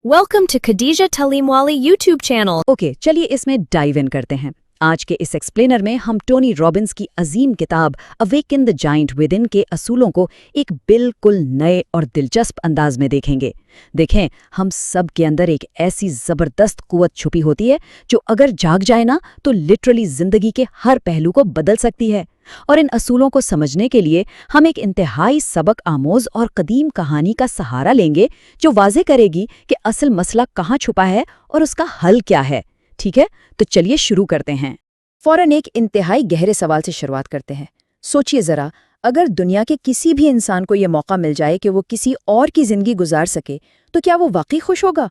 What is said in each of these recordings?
Welcome to Khadija Talimwali YouTube channel. Okay, चलिए इसमें dive in करते हैं। आज के इस एक्सप्लेनर में हम टोनी रॉबिन्स की अजीम किताब awaken the giant with in के असूलों को एक बिल्कुल नए और दिलचस्प अंदाज में देखेंगे। देखें, हम सब के अंदर एक ऐसी जबरदस्त कुव्वत छुपी होती है जो अगर जाग जाए ना तो लिटरली जिंदगी के हर पहलू को बदल सकती है। और इन असूलों को समझने के लिए हम एक इंतहाई सबक आमोज और कदीम कहानी का सहारा लेंगे जो वाज़े करेगी कि असल मसला कहाँ छुपा है और उसका हल क्या है। ठीक है, तो चलिए शुरू करते हैं। फौरन एक इंतहाई गहरे सवाल से शुरुआत करते हैं। सोचिए जरा, अगर दुनिया के किसी भी इंसान को यह मौका मिल जाए कि वो किसी और की जिंदगी गुजार सके, तो क्या वो वाकई खुश होगा?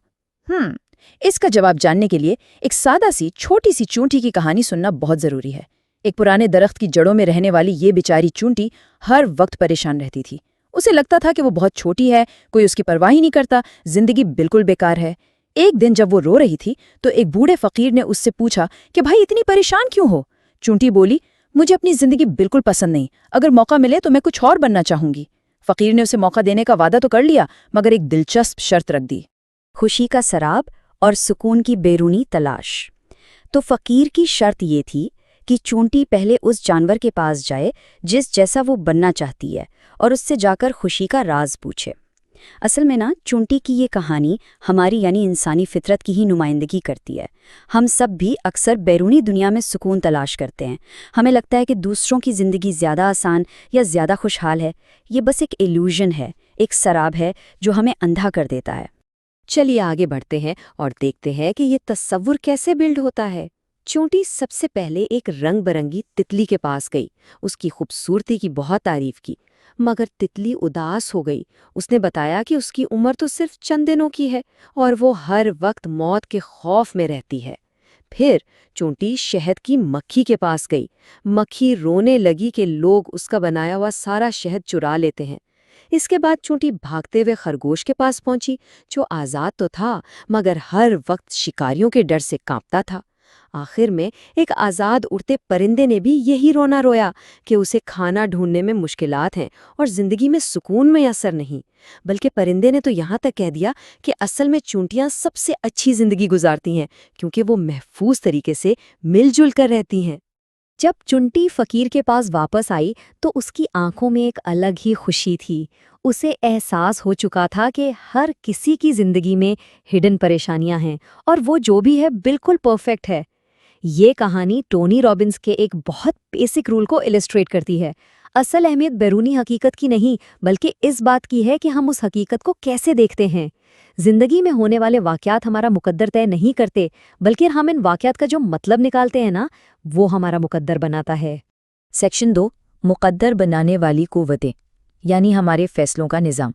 इसका जवाब जानने के लिए एक सादा सी छोटी सी चूंटी की कहानी सुनना बहुत जरूरी है। एक पुराने दरख्त की जड़ों में रहने वाली ये बेचारी चूंटी हर वक्त परेशान रहती थी। उसे लगता था कि वो बहुत छोटी है, कोई उसकी परवाह ही नहीं करता, जिंदगी बिल्कुल बेकार है। एक दिन जब वो रो रही थी तो एक बूढ़े फकीर ने उससे पूछा कि भाई इतनी परेशान क्यों हो? चूंटी बोली, मुझे अपनी जिंदगी बिल्कुल पसंद नहीं, अगर मौका मिले तो मैं कुछ और बनना चाहूंगी। फकीर ने उसे मौका देने का वादा तो कर लिया, मगर एक दिलचस्प शर्त रख दी, खुशी का सराब और सुकून की बैरूनी तलाश। तो फकीर की शर्त ये थी कि चूंटी पहले उस जानवर के पास जाए जिस जैसा वो बनना चाहती है और उससे जाकर खुशी का राज पूछे। असल में ना, चूंटी की ये कहानी हमारी यानी इंसानी फितरत की ही नुमाइंदगी करती है। हम सब भी अक्सर बैरूनी दुनिया में सुकून तलाश करते हैं। हमें लगता है कि दूसरों की ज़िंदगी ज़्यादा आसान या ज़्यादा खुशहाल है। ये बस एक इल्यूजन है, एक सराब है जो हमें अंधा कर देता है। चलिए आगे बढ़ते हैं और देखते हैं कि ये तस्वुर कैसे बिल्ड होता है। चूंटी सबसे पहले एक रंग बरंगी तितली के पास गई, उसकी खूबसूरती की बहुत तारीफ की, मगर तितली उदास हो गई। उसने बताया कि उसकी उम्र तो सिर्फ चंद दिनों की है और वो हर वक्त मौत के खौफ में रहती है। फिर चूंटी शहद की मक्खी के पास गई। मक्खी रोने लगी कि लोग उसका बनाया हुआ सारा शहद चुरा लेते हैं। इसके बाद चूंटी भागते हुए खरगोश के पास पहुंची, जो आज़ाद तो था मगर हर वक्त शिकारियों के डर से कांपता था। आखिर में एक आज़ाद उड़ते परिंदे ने भी यही रोना रोया कि उसे खाना ढूंढने में मुश्किलात हैं और जिंदगी में सुकून मैसर नहीं। बल्कि परिंदे ने तो यहाँ तक कह दिया कि असल में चूंटियाँ सबसे अच्छी जिंदगी गुजारती हैं क्योंकि वो महफूज तरीके से मिलजुल कर रहती हैं। जब चूंटी फकीर के पास वापस आई तो उसकी आंखों में एक अलग ही खुशी थी। उसे एहसास हो चुका था कि हर किसी की जिंदगी में हिडन परेशानियां हैं और वो जो भी है बिल्कुल परफेक्ट है। ये कहानी टोनी रॉबिन्स के एक बहुत बेसिक रूल को इलस्ट्रेट करती है। असल अहमियत बैरूनी हकीकत की नहीं, बल्कि इस बात की है कि हम उस हकीकत को कैसे देखते हैं। जिंदगी में होने वाले वाकयात हमारा मुकद्दर तय नहीं करते, बल्कि हम इन वाकयात का जो मतलब निकालते हैं ना, वो हमारा मुकद्दर बनाता है। सेक्शन 2, मुकद्दर बनाने वाली कुव्वतें, यानी हमारे फैसलों का निज़ाम।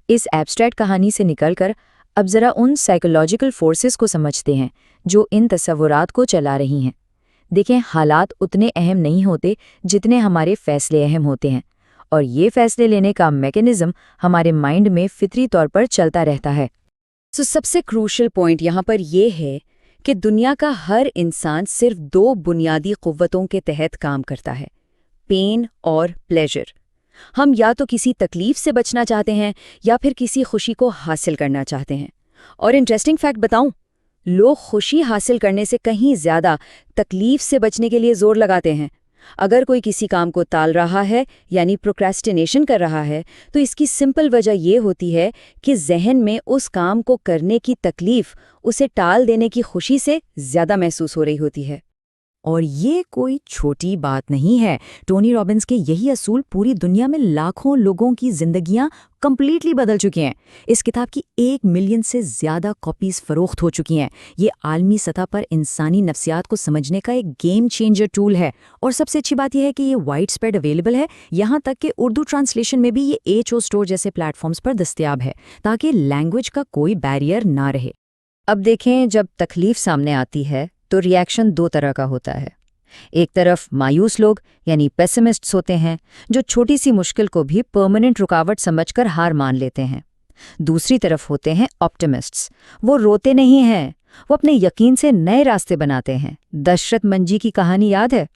इस एब्स्ट्रैक्ट कहानी से निकलकर अब ज़रा उन साइकोलॉजिकल फोर्सेस को समझते हैं जो इन तस्वुरात को चला रही हैं। देखें, हालात उतने अहम नहीं होते जितने हमारे फैसले अहम होते हैं, और ये फैसले लेने का मैकेनिज़्म हमारे माइंड में फितरी तौर पर चलता रहता है। सबसे क्रूशल पॉइंट यहाँ पर यह है कि दुनिया का हर इंसान सिर्फ 2 बुनियादी कुव्वतों के तहत काम करता है, पेन और प्लेजर। हम या तो किसी तकलीफ से बचना चाहते हैं या फिर किसी खुशी को हासिल करना चाहते हैं। और इंटरेस्टिंग फैक्ट बताऊं, लोग खुशी हासिल करने से कहीं ज्यादा तकलीफ से बचने के लिए जोर लगाते हैं। अगर कोई किसी काम को टाल रहा है यानी प्रोक्रेस्टिनेशन कर रहा है, तो इसकी सिंपल वजह यह होती है कि जहन में उस काम को करने की तकलीफ उसे टाल देने की खुशी से ज्यादा महसूस हो रही होती है। और ये कोई छोटी बात नहीं है। टोनी रॉबिन्स के यही असूल पूरी दुनिया में लाखों लोगों की जिंदगियां कंप्लीटली बदल चुकी हैं। इस किताब की 1 मिलियन से ज्यादा कॉपीज फरोख्त हो चुकी हैं। ये आलमी सतह पर इंसानी नफ्सियात को समझने का एक गेम चेंजर टूल है। और सबसे अच्छी बात यह है कि ये वाइड स्प्रेड अवेलेबल है, यहाँ तक कि उर्दू ट्रांसलेशन में भी ये एचओ स्टोर जैसे प्लेटफॉर्म्स पर दस्तयाब है, ताकि लैंग्वेज का कोई बैरियर ना रहे। अब देखें, जब तकलीफ सामने आती है तो रिएक्शन 2 तरह का होता है। एक तरफ मायूस लोग यानी पेसिमिस्ट्स होते हैं, जो छोटी सी मुश्किल को भी परमानेंट रुकावट समझकर हार मान लेते हैं। दूसरी तरफ होते हैं ऑप्टिमिस्ट्स। वो रोते नहीं हैं, वो अपने यकीन से नए रास्ते बनाते हैं। दशरथ मंजी की कहानी याद है?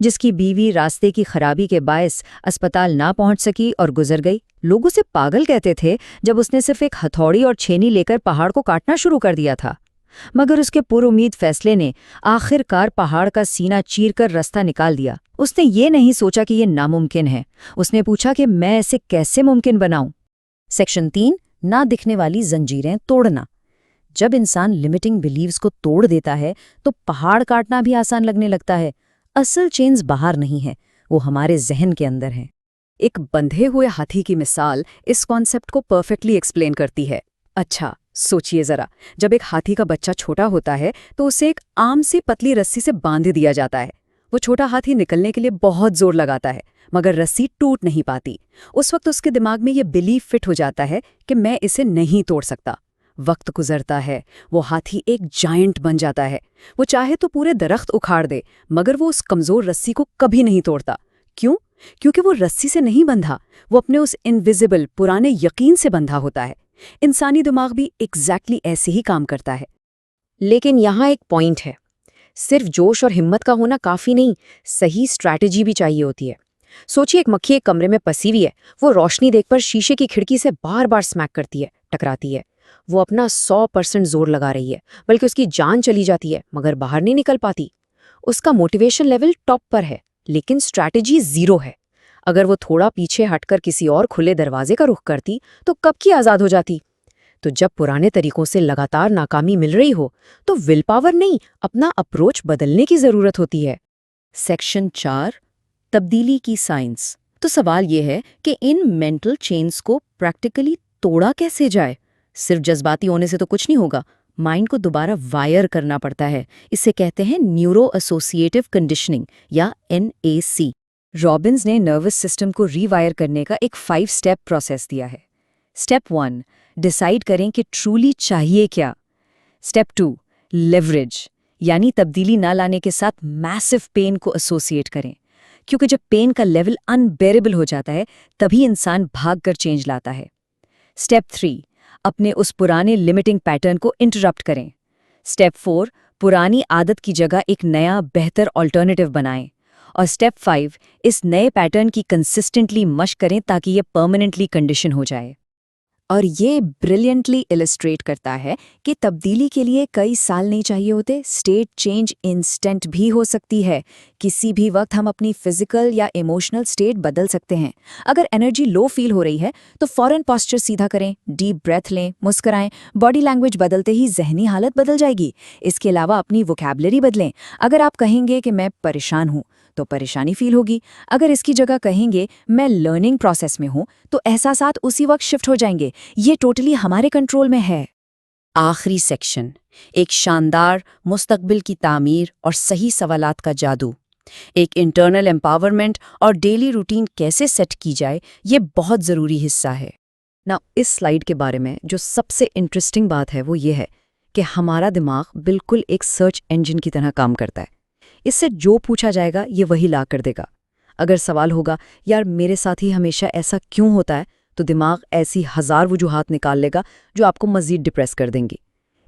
जिसकी बीवी रास्ते की खराबी के बायस अस्पताल ना पहुंच सकी और गुजर गई। लोग उसे पागल कहते थे जब उसने सिर्फ एक हथौड़ी और छेनी लेकर पहाड़ को काटना शुरू कर दिया था। मगर उसके पुरुमीद फैसले ने आखिरकार पहाड़ का सीना चीरकर रास्ता निकाल दिया। उसने ये नहीं सोचा कि ये नामुमकिन है, उसने पूछा कि मैं इसे कैसे मुमकिन बनाऊं। सेक्शन 3, ना दिखने वाली जंजीरें तोड़ना। जब इंसान लिमिटिंग बिलीव्स को तोड़ देता है तो पहाड़ काटना भी आसान लगने लगता है। असल चेन्स बाहर नहीं है, वो हमारे जहन के अंदर है। एक बंधे हुए हाथी की मिसाल इस कॉन्सेप्ट को परफेक्टली एक्सप्लेन करती है। अच्छा सोचिए जरा, जब एक हाथी का बच्चा छोटा होता है तो उसे एक आम सी पतली रस्सी से बांध दिया जाता है। वो छोटा हाथी निकलने के लिए बहुत जोर लगाता है, मगर रस्सी टूट नहीं पाती। उस वक्त उसके दिमाग में ये बिलीफ फिट हो जाता है कि मैं इसे नहीं तोड़ सकता। वक्त गुजरता है, वो हाथी एक जायंट बन जाता है। वो चाहे तो पूरे दरख्त उखाड़ दे, मगर वो उस कमजोर रस्सी को कभी नहीं तोड़ता। क्यों? क्योंकि वो रस्सी से नहीं बंधा, वो अपने उस इनविजिबल पुराने यकीन से बंधा होता है। इंसानी दिमाग भी एग्जैक्टली ऐसे ही काम करता है। लेकिन यहाँ एक पॉइंट है, सिर्फ जोश और हिम्मत का होना काफी नहीं, सही स्ट्रैटेजी भी चाहिए होती है। सोचिए एक मक्खी एक कमरे में फंसी हुई है, वो रोशनी देखकर शीशे की खिड़की से बार बार स्मैक करती है, टकराती है। वो अपना 100% जोर लगा रही है, बल्कि उसकी जान चली जाती है, मगर बाहर नहीं निकल पाती। उसका मोटिवेशन लेवल टॉप पर है, लेकिन स्ट्रैटेजी जीरो है। अगर वो थोड़ा पीछे हटकर किसी और खुले दरवाजे का रुख करती तो कब की आज़ाद हो जाती। तो जब पुराने तरीकों से लगातार नाकामी मिल रही हो तो विल पावर नहीं, अपना अप्रोच बदलने की ज़रूरत होती है। सेक्शन 4, तब्दीली की साइंस। तो सवाल ये है कि इन मेंटल चेन्स को प्रैक्टिकली तोड़ा कैसे जाए। सिर्फ जज्बाती होने से तो कुछ नहीं होगा, माइंड को दोबारा वायर करना पड़ता है। इसे कहते हैं न्यूरो एसोसिएटिव कंडीशनिंग या NAC। रॉबिन्स ने नर्वस सिस्टम को रीवायर करने का एक 5 स्टेप प्रोसेस दिया है। स्टेप 1, डिसाइड करें कि ट्रूली चाहिए क्या। स्टेप 2, लेवरेज, यानी तब्दीली ना लाने के साथ मैसिव पेन को एसोसिएट करें, क्योंकि जब पेन का लेवल अनबेरेबल हो जाता है तभी इंसान भागकर चेंज लाता है। स्टेप 3, अपने उस पुराने लिमिटिंग पैटर्न को इंटरप्ट करें। स्टेप 4, पुरानी आदत की जगह एक नया बेहतर ऑल्टरनेटिव बनाएं। और स्टेप 5, इस नए पैटर्न की कंसिस्टेंटली मशक करें ताकि ये परमानेंटली कंडीशन हो जाए। और ये ब्रिलियंटली इलस्ट्रेट करता है कि तब्दीली के लिए कई साल नहीं चाहिए होते, स्टेट चेंज इंस्टेंट भी हो सकती है। किसी भी वक्त हम अपनी फिजिकल या इमोशनल स्टेट बदल सकते हैं। अगर एनर्जी लो फील हो रही है तो फौरन पोस्चर सीधा करें, डीप ब्रेथ लें, मुस्कुराएं। बॉडी लैंग्वेज बदलते ही जहनी हालत बदल जाएगी। इसके अलावा अपनी वोकैबुलरी बदलें। अगर आप कहेंगे कि मैं परेशान हूँ तो परेशानी फील होगी। अगर इसकी जगह कहेंगे मैं लर्निंग प्रोसेस में हूं तो एहसासात उसी वक्त शिफ्ट हो जाएंगे। ये टोटली हमारे कंट्रोल में है। आखिरी सेक्शन, एक शानदार मुस्तकबिल की तामीर और सही सवालात का जादू। एक इंटरनल एम्पावरमेंट और डेली रूटीन कैसे सेट की जाए, ये बहुत ज़रूरी हिस्सा है ना। इस स्लाइड के बारे में जो सबसे इंटरेस्टिंग बात है वो ये है कि हमारा दिमाग बिल्कुल एक सर्च इंजन की तरह काम करता है। इससे जो पूछा जाएगा ये वही ला कर देगा। अगर सवाल होगा यार मेरे साथ ही हमेशा ऐसा क्यों होता है, तो दिमाग ऐसी 1000 वजूहात निकाल लेगा जो आपको मज़ीद डिप्रेस कर देंगी।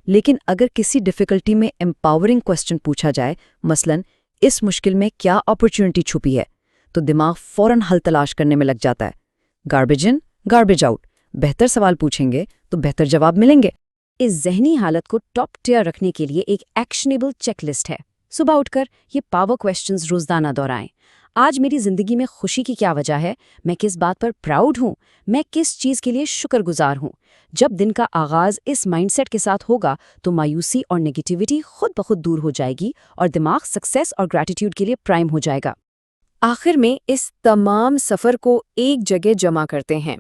लेकिन अगर किसी डिफ़िकल्टी में एम्पावरिंग क्वेश्चन पूछा जाए, मसलन इस मुश्किल में क्या अपॉर्चुनिटी छुपी है, तो दिमाग फ़ौरन हल तलाश करने में लग जाता है। Garbage in garbage out. बेहतर सवाल पूछेंगे तो बेहतर जवाब मिलेंगे। इस जहनी हालत को टॉप टियर रखने के लिए एक एक्शनेबल चेकलिस्ट है। सुबह उठकर ये पावर क्वेश्चंस रोज़ाना दोहराएं। आज मेरी ज़िंदगी में खुशी की क्या वजह है, मैं किस बात पर प्राउड हूँ, मैं किस चीज़ के लिए शुक्रगुजार हूँ। जब दिन का आगाज़ इस माइंडसेट के साथ होगा तो मायूसी और नेगेटिविटी खुद ब खुद दूर हो जाएगी और दिमाग सक्सेस और ग्रैटिट्यूड के लिए प्राइम हो जाएगा। आखिर में इस तमाम सफ़र को एक जगह जमा करते हैं।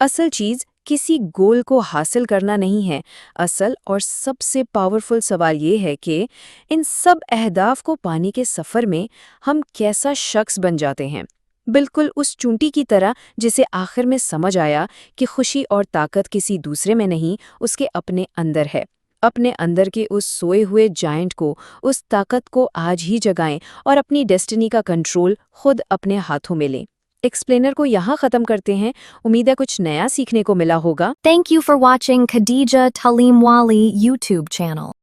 असल चीज़ किसी गोल को हासिल करना नहीं है। असल और सबसे पावरफुल सवाल ये है कि इन सब अहदाफ को पाने के सफ़र में हम कैसा शख्स बन जाते हैं। बिल्कुल उस चूंटी की तरह जिसे आखिर में समझ आया कि खुशी और ताकत किसी दूसरे में नहीं, उसके अपने अंदर है। अपने अंदर के उस सोए हुए जायंट को, उस ताकत को आज ही जगाएं और अपनी डेस्टिनी का कंट्रोल खुद अपने हाथों में लें। एक्सप्लेनर को यहाँ ख़त्म करते हैं। उम्मीद है कुछ नया सीखने को मिला होगा। Thank you for watching Khadija Talimwali YouTube channel.